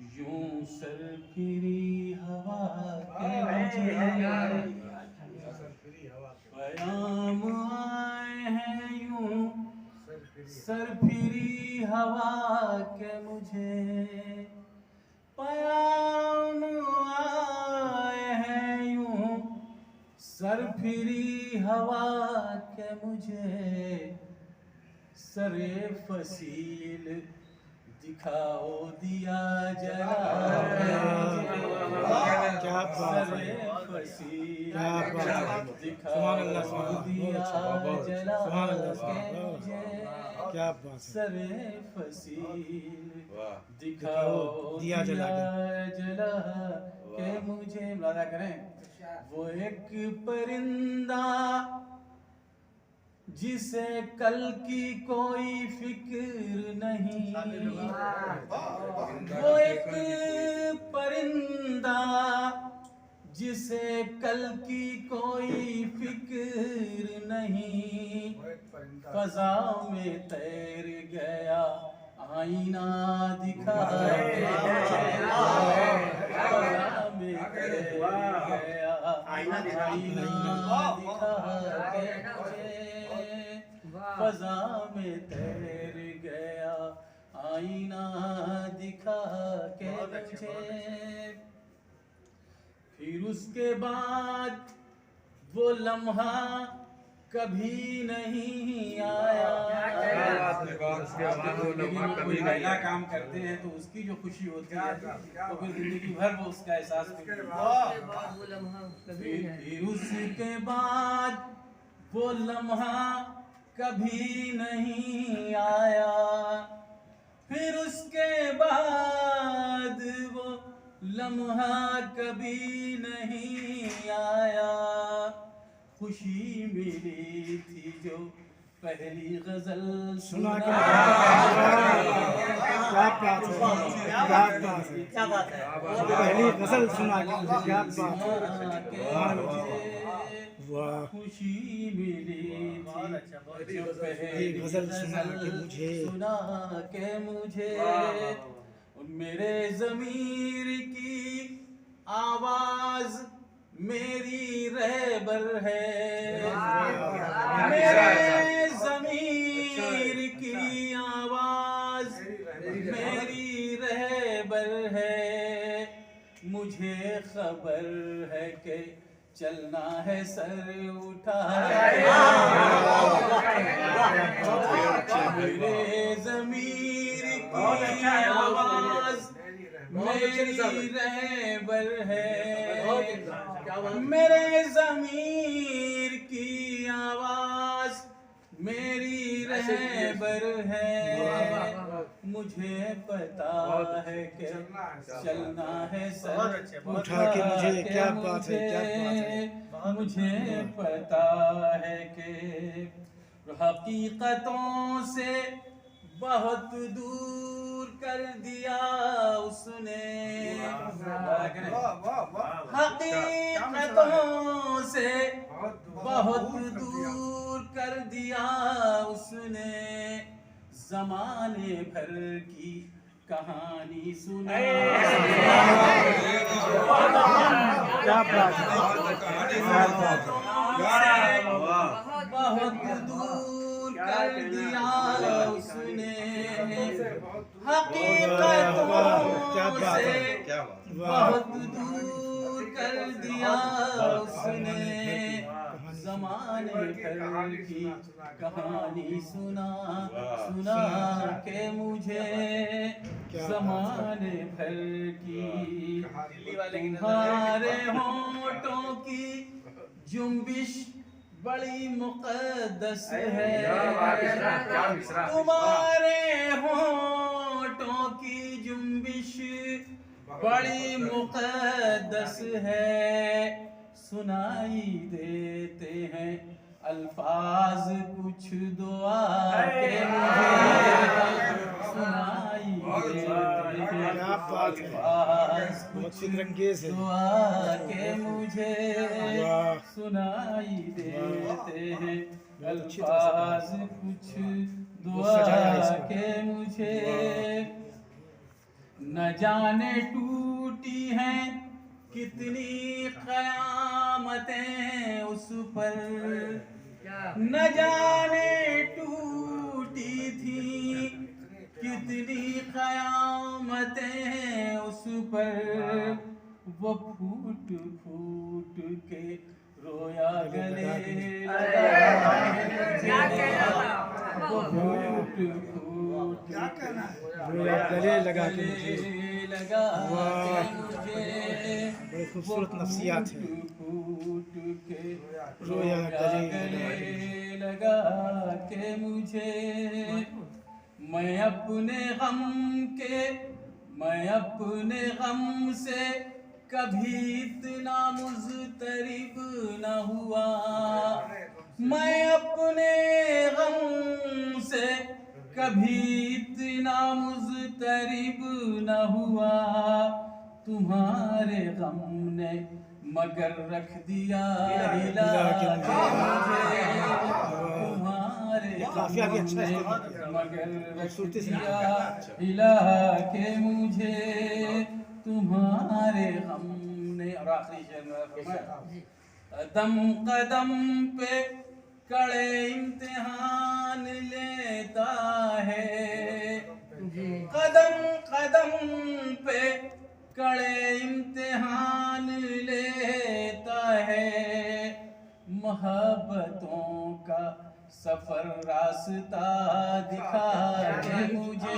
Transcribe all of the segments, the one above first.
यूं सरफिरी हवा के मुझे पयाम आए हैं, यूं सरफिरी हवा के मुझे पयाम आए हैं, यूं सरफिरी हवा के मुझे सरे फसील दिखाओ दिया जला सरे फसील दिखाओ दिया जला सरे फसील दिखाओ दिया जला के मुझे मलादा करें। वो एक परिंदा जिसे कल की कोई फिक्र नहीं, वो एक परिंदा जिसे कल की कोई फिक्र नहीं, फजा में तैर गया आईना दिखा फजा में तैर गया आईना दिखा फजा में तैर गया आईना दिखा के मुझे। फिर उसके बाद वो लम्हा कभी नहीं आया। कोई नया काम करते हैं तो उसकी जो खुशी होती है तो फिर जिंदगी भर वो उसका एहसास फिर उसके बाद वो लम्हा कभी नहीं आया। फिर उसके बाद वो लम्हा कभी नहीं आया। खुशी मिली थी जो पहली गजल सुना के पहली गजल सुना के खुशी मिली थी जो पहली गजल सुना के मुझे मेरे ज़मीर की आवाज मेरी रहबर है। मेरे ज़मीर की आवाज मेरी रहबर है। मुझे खबर है कि चलना है सर उठा मेरे ज़मीर की आवाज मेरी रहबर है। मेरे ज़मीर की आवाज मेरी रहबर है। मुझे पता है कि चलना है सर उठा के मुझे। क्या बात है, क्या बात है। मुझे पता है कि हकीकतों से बहुत दूर कर दिया उसने। हकीकतों से बहुत दूर कर दिया उसने। ज़माने भर की कहानी सुना बहुत दूर कर दिया उसने। हकीकतों से बहुत दूर कर दिया उसने। ज़माने भर की कहानी सुना के मुझे। ज़माने भर की तुम्हारे होंठों की जुम्बिश बड़ी मुक़द्दस है। तुम्हारे होंठों की जुम्बिश बड़ी मुक़द्दस है। सुनाई देते हैं अल्फाज कुछ दुआ के मुझे। सुनाई देते हैं अल्फाज कुछ दुआ के मुझे। सुनाई देते हैं अल्फाज कुछ दुआ के मुझे। न जाने टूटी हैं कितनी कयामतें उस पर, न जाने टूटी थी कितनी कयामतें उस पर, वो फूट फूट के रोया गले लगा, वो फूट फूट रोया गले लगा के मुझे। लगा वाह, मुझे, बड़े खूबसूरत नफ्सियात हैं। फूट के रोया गले लगा के मुझे। मैं अपने गम से कभी इतना मुज़तरिब न हुआ, मैं अपने गम से कभी इतना मुज़तरिब न हुआ, तुम्हारे गम ने मगर रख दिया हिला के मुझे, तुम्हारे काफिया भी अच्छा है। मगर रख दिया हिला के मुझे, तुम्हारे गम ने। और आखिरी शेर मेरा फरमाया, कदम कदम पे कड़े इम्तिहान लेता है, कदम कदम पे कड़े इम्तिहान लेता है, मोहब्बतों का सफर रास्ता दिखा के मुझे,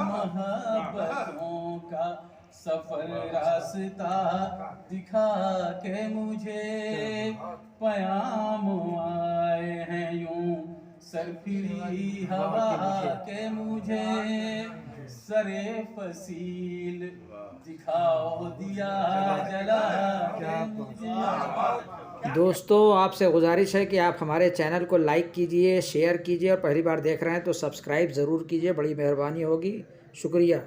मोहब्बतों का सफर रास्ता दिखा के मुझे, पयाम आए हैं यूं सरफिरी हवा के मुझे, सरे फसील दिखाओ दिया जला के मुझे। दोस्तों आपसे गुजारिश है कि आप हमारे चैनल को लाइक कीजिए, शेयर कीजिए और पहली बार देख रहे हैं तो सब्सक्राइब ज़रूर कीजिए, बड़ी मेहरबानी होगी। शुक्रिया।